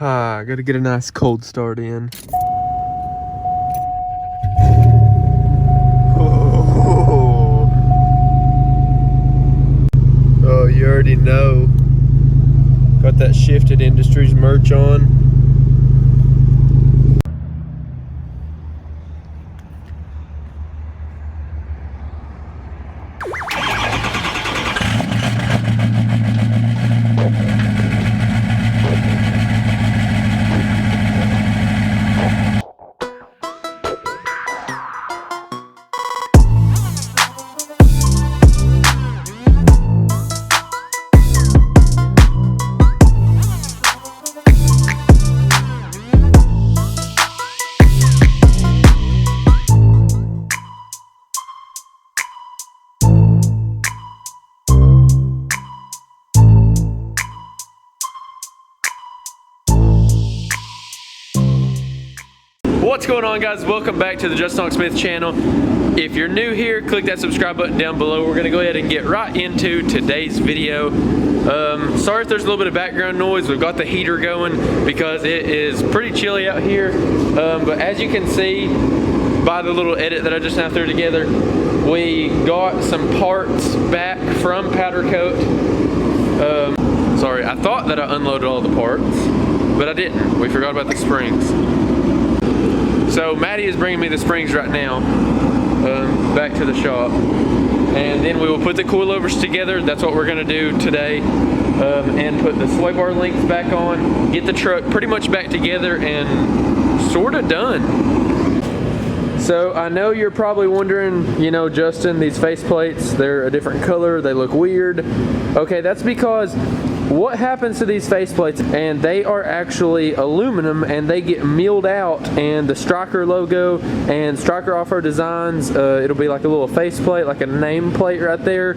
Ah, gotta get a nice cold start in. Oh, you already know. Got that Shifted Industries merch on. What's going on, guys? Welcome back to the Just Talk Smith channel. If you're new here, click that subscribe button down below. We're gonna go ahead and get right into today's video. Sorry if there's a little bit of background noise. We've got the heater going because it is pretty chilly out here. But as you can see by the little edit that I just now threw together, we got some parts back from Powdercoat. Sorry, I thought that I unloaded all the parts, but I didn't. We forgot about the springs. So Maddie is bringing me the springs right now, back to the shop, and then we will put the coilovers together. That's what we're gonna do today, and put the sway bar links back on, get the truck pretty much back together and sort of done. So I know you're probably wondering, you know, Justin, these faceplates, they're a different color, they look weird. Okay, that's because what happens to these faceplates, and they are actually aluminum, and they get milled out, and the Striker logo and Striker Off-Road Designs, it'll be like a little faceplate, like a nameplate right there.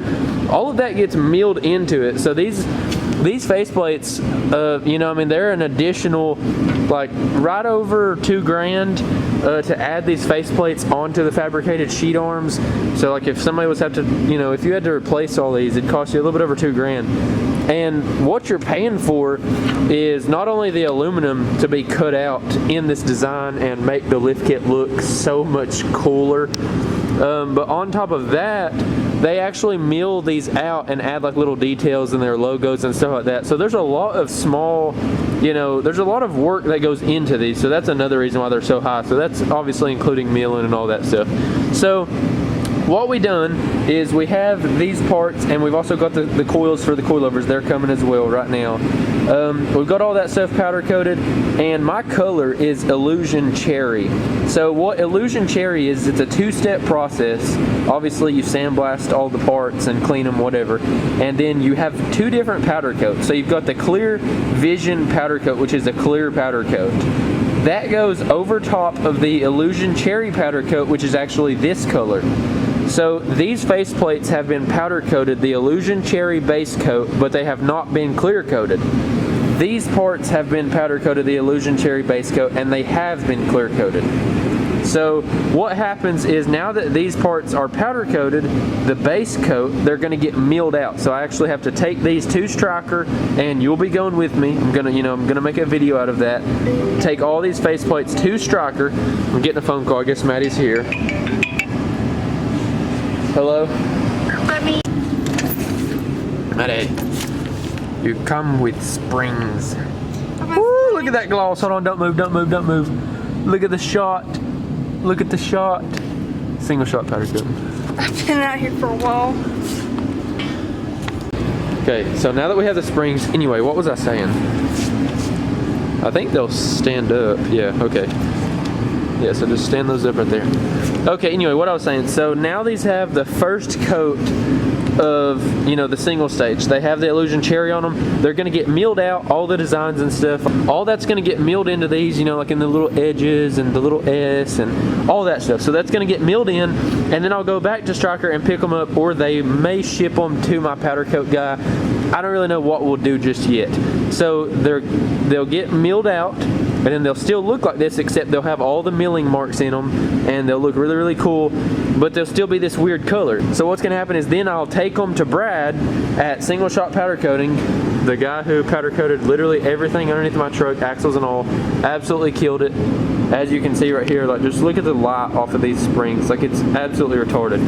All of that gets milled into it. So these faceplates, you know, I mean, they're an additional, like, right over $2,000 to add these faceplates onto the fabricated sheet arms. So like if somebody was have to, you know, if you had to replace all these, it'd cost you a little bit over $2,000. And what you're paying for is not only the aluminum to be cut out in this design and make the lift kit look so much cooler, but on top of that, they actually mill these out and add like little details in their logos and stuff like that. So there's a lot of small, you know, there's a lot of work that goes into these. So that's another reason why they're so high. So that's obviously including milling and all that stuff. So what we done is we have these parts, and we've also got the coils for the coilovers. They're coming as well right now. We've got all that stuff powder coated, and my color is Illusion Cherry. So what Illusion Cherry is, it's a two-step process. Obviously you sandblast all the parts and clean them, whatever, and then you have two different powder coats. So you've got the Clear Vision powder coat, which is a clear powder coat. That goes over top of the Illusion Cherry powder coat, which is actually this color. So these faceplates have been powder coated, the Illusion Cherry base coat, but they have not been clear coated. These parts have been powder coated, the Illusion Cherry base coat, and they have been clear coated. So what happens is, now that these parts are powder coated, the base coat, they're going to get milled out. So I actually have to take these to Striker, and you'll be going with me. I'm gonna make a video out of that. Take all these faceplates to Striker. I'm getting a phone call. I guess Maddie's here. Hello? Mommy. Maddie, you come with springs. Woo, look at that gloss. Hold on, don't move, don't move, don't move. Look at the shot. Look at the shot. Single shot powder coat. I've been out here for a while. Okay, so now that we have the springs, anyway, what was I saying? I think they'll stand up. Yeah, okay. Yeah, so just stand those up right there. Okay, anyway, what I was saying, so now these have the first coat of, you know, the single stage. They have the Illusion Cherry on them. They're going to get milled out, all the designs and stuff. All that's going to get milled into these, you know, like in the little edges and the little S and all that stuff. So that's going to get milled in, and then I'll go back to Striker and pick them up, or they may ship them to my powder coat guy. I don't really know what we'll do just yet. So they'll get milled out, and then they'll still look like this, except they'll have all the milling marks in them, and they'll look really, really cool. but they'll still be this weird color. So what's gonna happen is then I'll take them to Brad at Single Shot Powder Coating, the guy who powder coated literally everything underneath my truck, axles and all. Absolutely killed it. As you can see right here, like, just look at the light off of these springs. Like, it's absolutely retarded.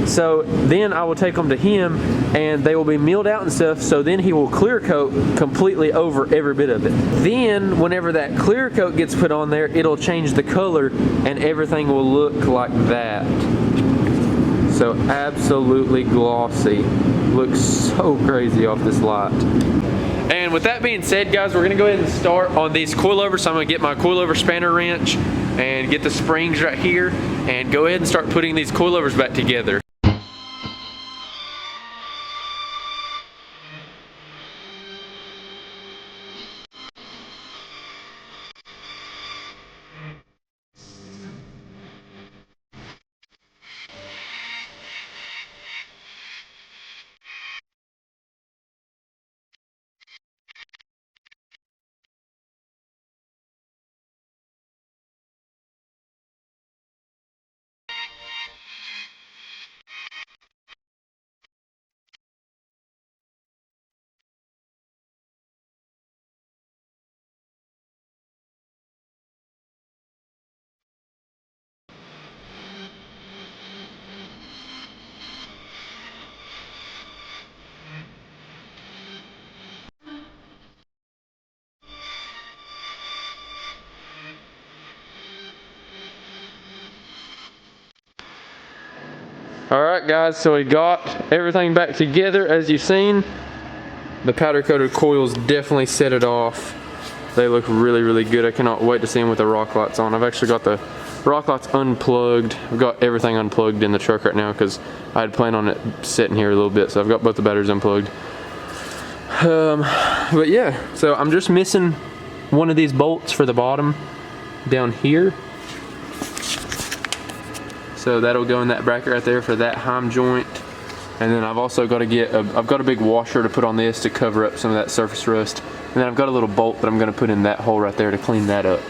So then I will take them to him and they will be milled out and stuff, so then he will clear coat completely over every bit of it. Then whenever that clear coat gets put on there, it'll change the color and everything will look like that. So absolutely glossy. Looks so crazy off this light. And with that being said, guys, we're gonna go ahead and start on these coilovers. So I'm gonna get my coilover spanner wrench and get the springs right here and go ahead and start putting these coilovers back together. Alright guys, so we got everything back together. As you've seen, the powder coated coils definitely set it off. They look really, really good. I cannot wait to see them with the rock lights on. I've actually got the rock lights unplugged. I've got everything unplugged in the truck right now because I had planned on it sitting here a little bit, so I've got both the batteries unplugged. But yeah, so I'm just missing one of these bolts for the bottom down here. So that'll go in that bracket right there for that heim joint. And then I've also got to get, I've got a big washer to put on this to cover up some of that surface rust. And then I've got a little bolt that I'm going to put in that hole right there to clean that up.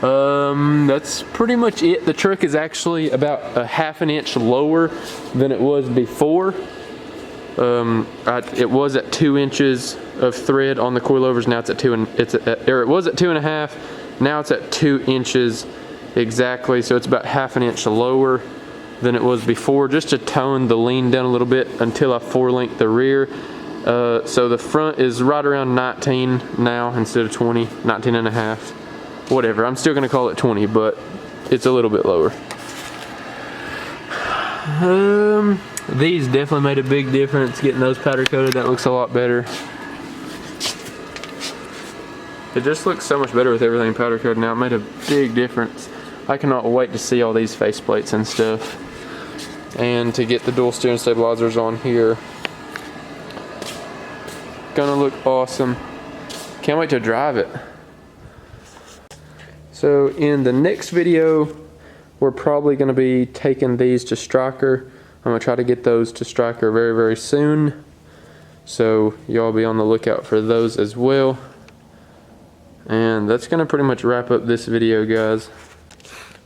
That's pretty much it. The truck is actually about a ½ an inch lower than it was before. It was at 2 inches of thread on the coilovers. Now it's at it was at 2.5. Now it's at 2 inches exactly. So it's about ½ an inch lower than it was before, just to tone the lean down a little bit until I 4-link the rear. So the front is right around 19 now instead of 20, 19.5. Whatever, I'm still gonna call it 20, but it's a little bit lower. These definitely made a big difference getting those powder coated. That looks a lot better. It just looks so much better with everything powder coated now. It made a big difference. I cannot wait to see all these faceplates and stuff. And to get the dual steering stabilizers on here. Gonna look awesome. Can't wait to drive it. So in the next video, we're probably gonna be taking these to Striker. I'm gonna try to get those to Striker very, very soon. So y'all be on the lookout for those as well. And that's gonna pretty much wrap up this video, guys.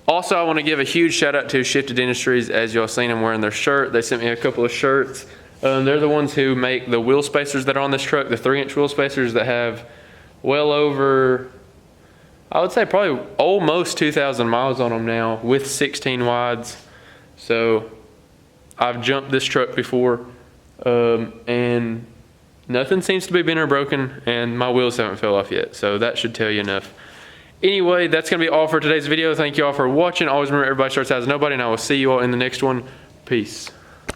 Also, I want to give a huge shout out to Shifted Industries. As y'all seen, I'm wearing their shirt. They sent me a couple of shirts. They're the ones who make the wheel spacers that are on this truck, the 3-inch wheel spacers that have well over, I would say probably almost 2,000 miles on them now with 16 wides. So I've jumped this truck before and nothing seems to be bent or broken, and my wheels haven't fell off yet. So that should tell you enough. Anyway, that's going to be all for today's video. Thank you all for watching. Always remember, everybody starts as nobody, and I will see you all in the next one. Peace.